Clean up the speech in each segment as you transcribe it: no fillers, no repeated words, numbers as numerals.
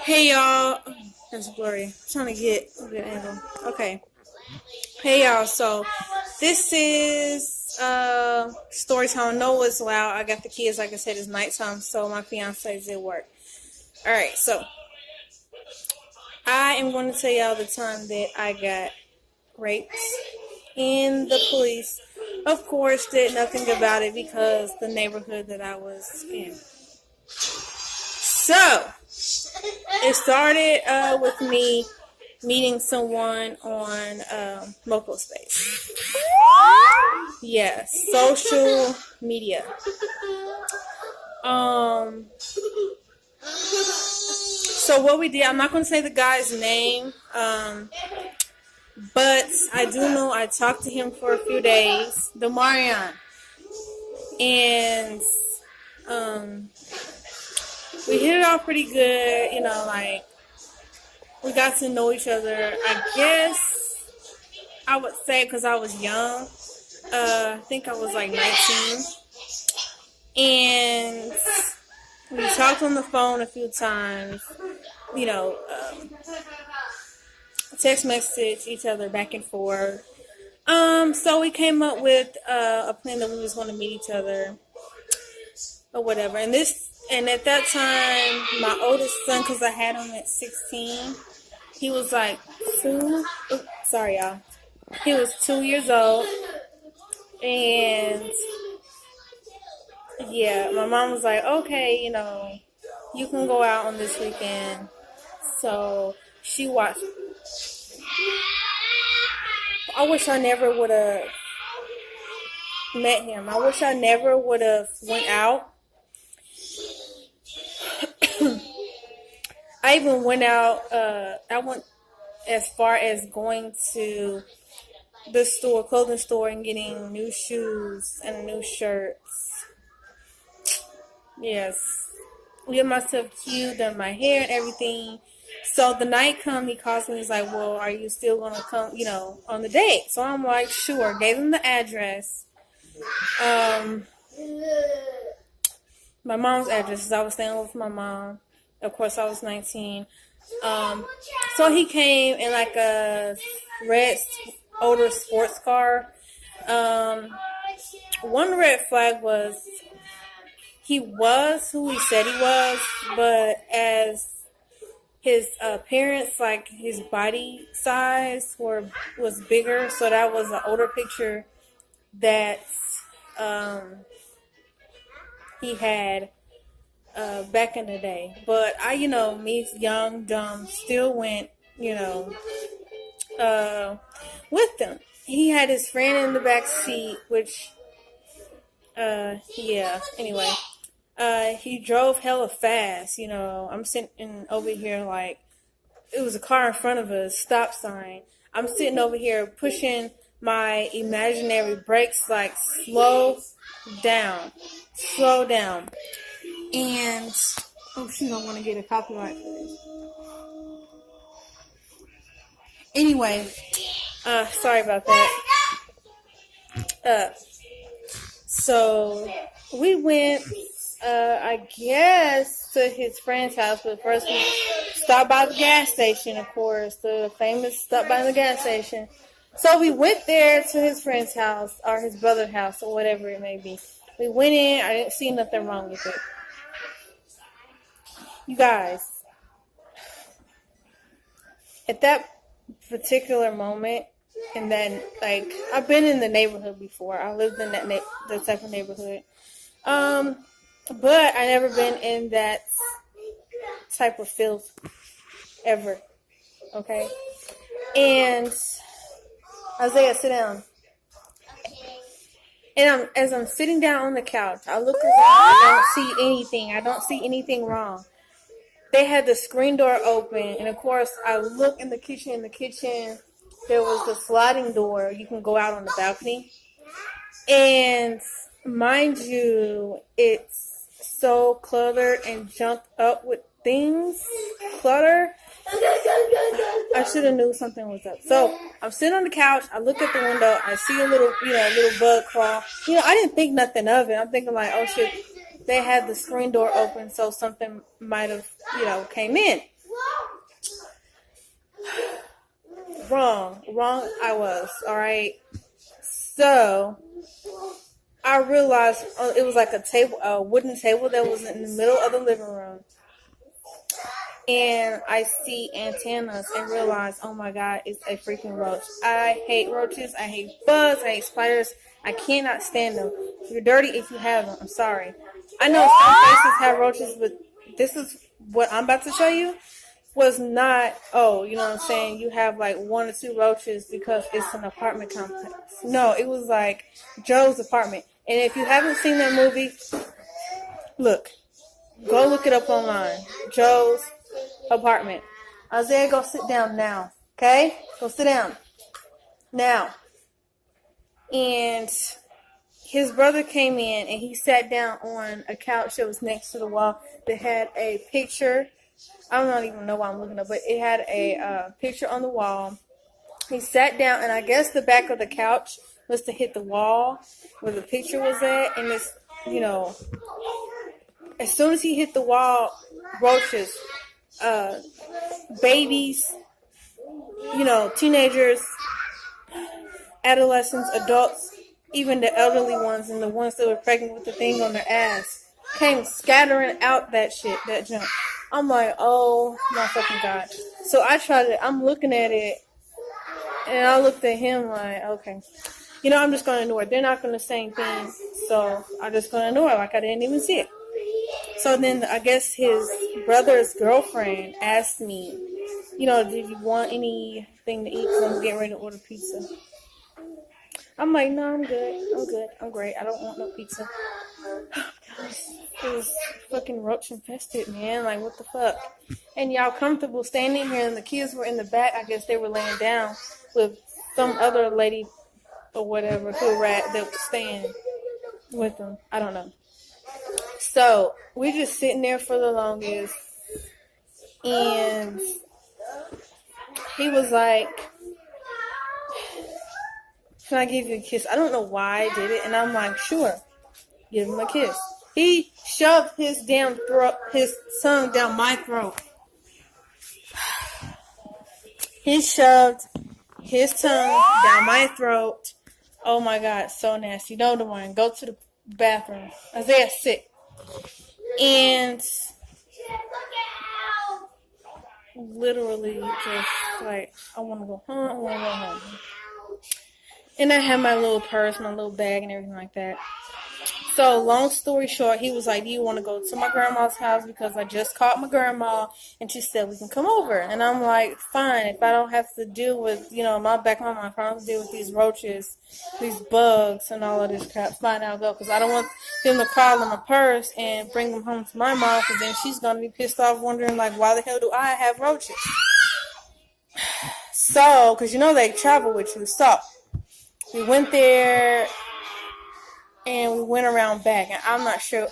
Hey y'all, that's blurry. I'm trying to get a good angle. Okay. Hey y'all, so this is story time. No, it's loud. I got the kids. Like I said, it's nighttime, so my fiance is at work. All right, so I am going to tell y'all the time that I got raped, and the police, of course, did nothing about it because the neighborhood that I was in. So it started with me meeting someone on Moco Space. Yeah, social media. So what we did, I'm not going to say the guy's name, but I do know I talked to him for a few days, Demarion, and we hit it off pretty good. Like we got to know each other. I guess I would say because I was young. I think I was like 19. And we talked on the phone a few times, text message each other back and forth. So we came up with a plan that we was going to meet each other or whatever. And at that time, my oldest son, because I had him at 16, he was like 2. Sorry, y'all. He was 2 years old. And yeah, my mom was like, okay, you can go out on this weekend. So she watched. I wish I never would have met him. I wish I never would have went out. I even went out. I went as far as going to the store, clothing store, and getting new shoes and new shirts. Yes. Get myself cute, done my hair and everything. So the night come, he calls me. He's like, well, are you still going to come, on the date? So I'm like, sure. Gave him the address. My mom's address. I was staying with my mom. Of course, I was 19. So he came in like a red, older sports car. One red flag was he was who he said he was, but as his appearance, like his body size was bigger, so that was an older picture that he had back in the day. But I, me young, dumb, still went, with them. He had his friend in the back seat, which, yeah, anyway. He drove hella fast, I'm sitting over here like, it was a car in front of us, stop sign. I'm sitting over here pushing my imaginary brakes like, slow down. And, oh shoot, I want to get a copyright for this. Anyway, sorry about that. So we went, I guess, to his friend's house, but first we stopped by the gas station, of course, the famous stop by the gas station. So we went there to his friend's house, or his brother's house, or whatever it may be. We went in, I didn't see nothing wrong with it. You guys, at that particular moment, and then, like, I've been in the neighborhood before. I lived in that type of neighborhood. But I never been in that type of filth ever. Okay? And Isaiah, sit down. And as I'm sitting down on the couch, I look around, I don't see anything. I don't see anything wrong. They had the screen door open, and of course, I look in the kitchen. In the kitchen, there was the sliding door. You can go out on the balcony. And mind you, it's so cluttered and jumped up with things. Clutter. I should have knew something was up. So I'm sitting on the couch. I look at the window. I see a little bug crawl. I didn't think nothing of it. I'm thinking like, oh shit, they had the screen door open, so something might have, came in. Wrong I was, alright? So, I realized it was like a wooden table that was in the middle of the living room. And I see antennas and realize, oh my God, it's a freaking roach. I hate roaches. I hate bugs. I hate spiders. I cannot stand them. You're dirty if you have them. I'm sorry. I know some places have roaches, but this is what I'm about to show you was not, oh, you know what I'm saying? You have like 1 or 2 roaches because it's an apartment complex. No, it was like Joe's apartment. And if you haven't seen that movie, go look it up online. Joe's apartment. Isaiah, go sit down now. Okay? Go sit down. Now. And his brother came in and he sat down on a couch that was next to the wall that had a picture. I don't even know why I'm looking up, but it had a picture on the wall. He sat down, and I guess the back of the couch was to hit the wall where the picture was at. And it's, you know, as soon as he hit the wall, roaches, babies, you know, teenagers, adolescents, adults, even the elderly ones and the ones that were pregnant with the thing on their ass came scattering out that junk. I'm like, oh my fucking God. So I tried it. I'm looking at it and I looked at him like, okay, you know, I'm just going to ignore it. They're not going to say anything. So I'm just going to ignore it like I didn't even see it. So then I guess his brother's girlfriend asked me, you know, did you want anything to eat? Because I'm getting ready to order pizza. I'm like, no, I'm good. I'm great. I don't want no pizza. It was fucking roach infested, man. Like, what the fuck? And y'all comfortable standing here, and the kids were in the back. I guess they were laying down with some other lady or whatever that was staying with them. I don't know. So we just sitting there for the longest, and he was like, can I give you a kiss? I don't know why I did it, and I'm like, sure, give him a kiss. He shoved his tongue down my throat. He shoved his tongue down my throat. Oh my God, so nasty. No, Dwayne, go to the bathroom. Isaiah, sit. And literally just like, I want to go home. And I had my little purse, my little bag and everything like that. So, long story short, he was like, do you want to go to my grandma's house? Because I just caught my grandma, and she said we can come over. And I'm like, fine, if I don't have to deal with, you know, my back on my phone, I don't have to deal with these roaches, these bugs, and all of this crap, fine, I'll go. Because I don't want them to crawl in my purse and bring them home to my mom, because then she's going to be pissed off wondering, like, why the hell do I have roaches? So, because you know they travel with you. So, we went there, and we went around back, and I'm not sure,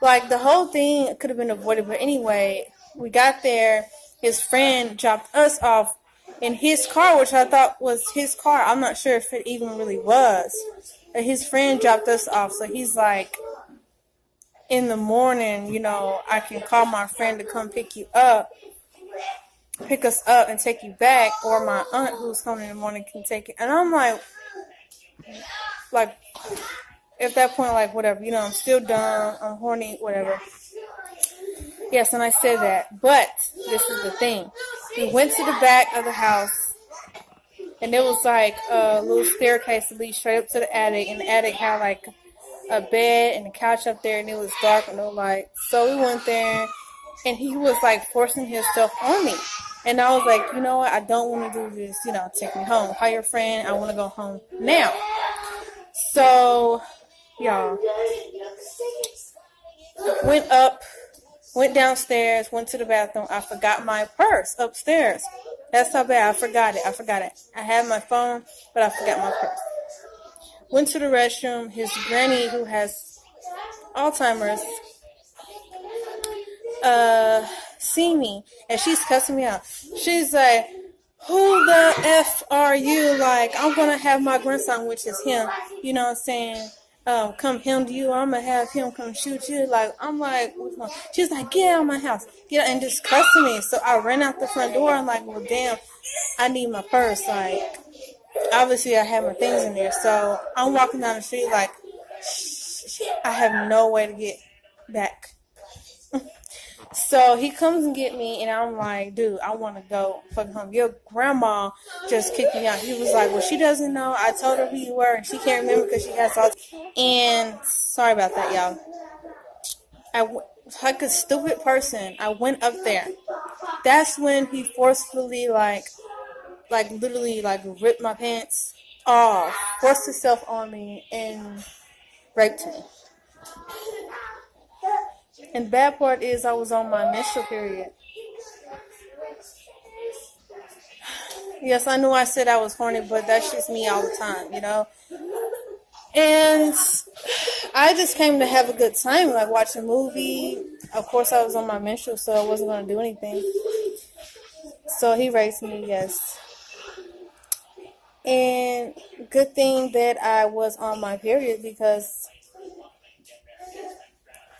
like, the whole thing could have been avoided, but anyway, we got there, his friend dropped us off in his car, which I thought was his car. I'm not sure if it even really was, but his friend dropped us off, so he's like, in the morning, you know, I can call my friend to come pick us up and take you back, or my aunt who's coming in the morning can take it, and I'm like, at that point, like, whatever, you know, I'm still dumb, I'm horny, whatever. Yes, and I said that, but this is the thing. We went to the back of the house, and there was, like, a little staircase that leads straight up to the attic, and the attic had, like, a bed and a couch up there, and it was dark and no light. So we went there, and he was, like, forcing himself on me. And I was like, you know what, I don't want to do this, you know, take me home. Call your friend, I want to go home now. So, y'all, went downstairs, went to the bathroom. I forgot my purse upstairs. That's how bad. I forgot it. I had my phone, but I forgot my purse. Went to the restroom. His granny, who has Alzheimer's, seen me, and she's cussing me out. She's like, who the F are you? Like, I'm going to have my grandson, which is him, you know what I'm saying, come handle you. I'm gonna have him come shoot you. Like, I'm like, what's going on? She's like, get out of my house, get out, and just cussing me. So I ran out the front door. I'm like, well, damn, I need my purse. Like, obviously, I have my things in there. So I'm walking down the street like, I have no way to get back. So he comes and get me, and I'm like, dude, I want to go fucking home. Your grandma just kicked me out. He was like, well, she doesn't know. I told her who you were, and she can't remember because she has all. And sorry about that, y'all. Like a stupid person, I went up there. That's when he forcefully, like literally, like ripped my pants off, forced himself on me, and raped me. And the bad part is I was on my menstrual period. Yes, I knew I said I was horny, but that's just me all the time, you know? And I just came to have a good time, like watch a movie. Of course, I was on my menstrual, so I wasn't going to do anything. So he raped me, yes. And good thing that I was on my period because...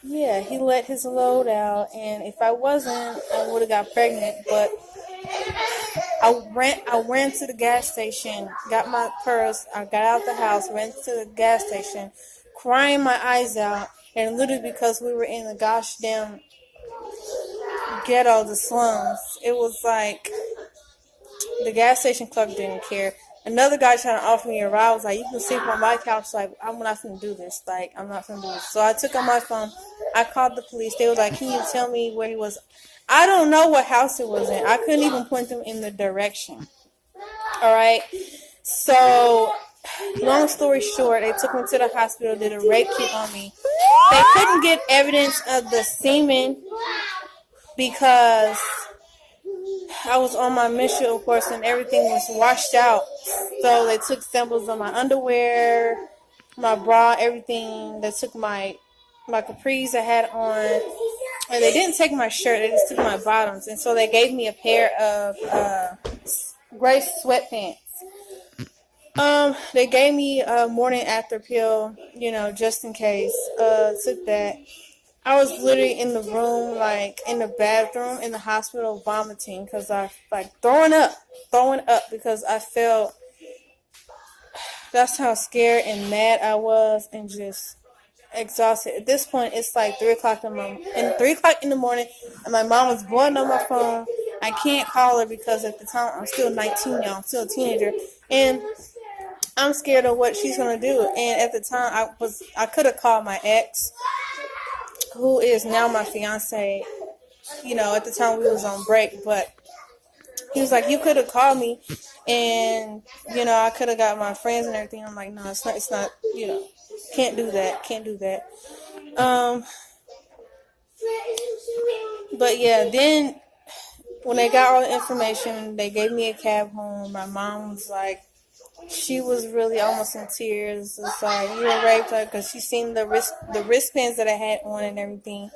yeah, he let his load out, and if I wasn't, I would have got pregnant. But I ran to the gas station, got my purse, I got out the house, ran to the gas station, crying my eyes out, and literally because we were in the gosh damn ghetto, the slums, it was like the gas station clerk didn't care. Another guy trying to offer me a ride was like, you can sleep on my couch. Like, I'm not going to do this. Like, I'm not going to do this. So I took out my phone. I called the police. They were like, can you tell me where he was? I don't know what house it was in. I couldn't even point them in the direction. All right. So, long story short, they took me to the hospital, did a rape kit on me. They couldn't get evidence of the semen because I was on my menstrual, of course, and everything was washed out. So they took samples of my underwear, my bra, everything. They took my capris I had on. And they didn't take my shirt. They just took my bottoms. And so they gave me a pair of gray sweatpants. They gave me a morning after pill, you know, just in case. Took that. I was literally in the room, like in the bathroom in the hospital, vomiting because I like throwing up because I felt that's how scared and mad I was and just exhausted. At this point, it's like 3:00 in the morning, and my mom was blowing on my phone. I can't call her because at the time I'm still 19 now, I'm still a teenager, and I'm scared of what she's gonna do. And at the time, I could have called my ex, who is now my fiance. You know, at the time we was on break, but he was like, you could have called me, and you know, I could have got my friends and everything. I'm like, no, it's not. You know, can't do that. But yeah, then when they got all the information, they gave me a cab home. My mom was like, she was really almost in tears. It's like, you were raped, because she seen the wristbands that I had on and everything.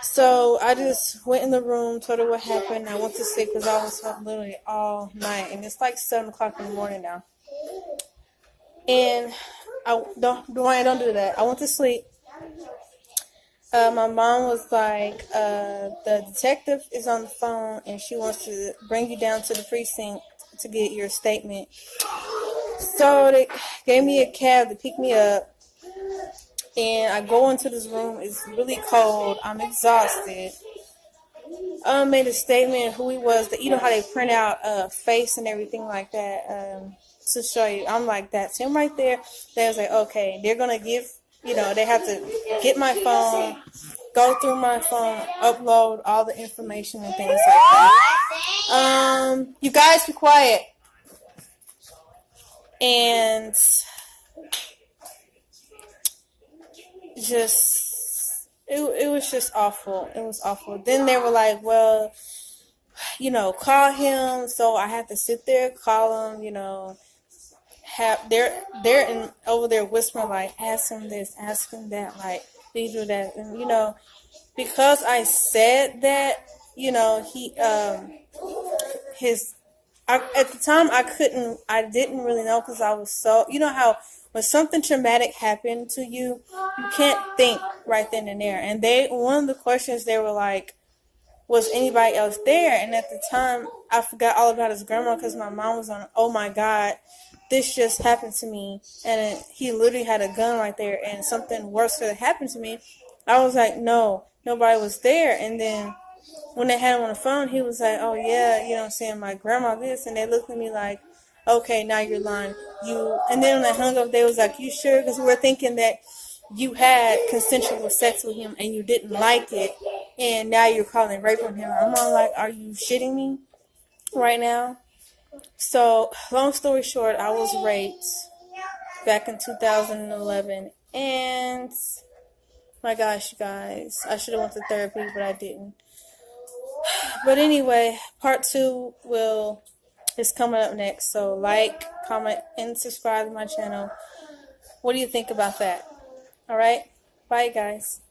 So I just went in the room, told her what happened. I went to sleep because I was up literally all night, and it's like 7:00 in the morning now. And don't do that. I went to sleep. My mom was like, the detective is on the phone and she wants to bring you down to the precinct to get your statement. So they gave me a cab to pick me up, and I go into this room. It's really cold. I'm exhausted. Made a statement of who he was. You know how they print out a face and everything like that to show you. I'm like, that's him right there. They was like, okay, they're gonna give. You know, they have to get my phone, go through my phone, upload all the information and things like that. You guys be quiet. And just, it was just awful. It was awful. Then they were like, well, you know, call him. So I had to sit there, call him, you know. They're over there whispering like, ask him this, ask him that, like, please do that. And you know, because I said that, you know, at the time I didn't really know because I was so, you know how when something traumatic happened to you, you can't think right then and there. And one of the questions they were like, was anybody else there? And at the time, I forgot all about his grandma because my mom was on, oh my God, this just happened to me. And he literally had a gun right there and something worse could have happened to me. I was like, no, nobody was there. And then when they had him on the phone, he was like, oh yeah, you know what I'm saying, my grandma this. And they looked at me like, okay, now you're lying. And then when I hung up, they was like, you sure? Because we were thinking that you had consensual sex with him and you didn't like it, and now you're calling rape on him. I'm all like, are you shitting me right now? So, long story short, I was raped back in 2011, and my gosh, you guys, I should have went to therapy, but I didn't. But anyway, part 2 is coming up next. So like, comment, and subscribe to my channel. What do you think about that? All right, bye guys.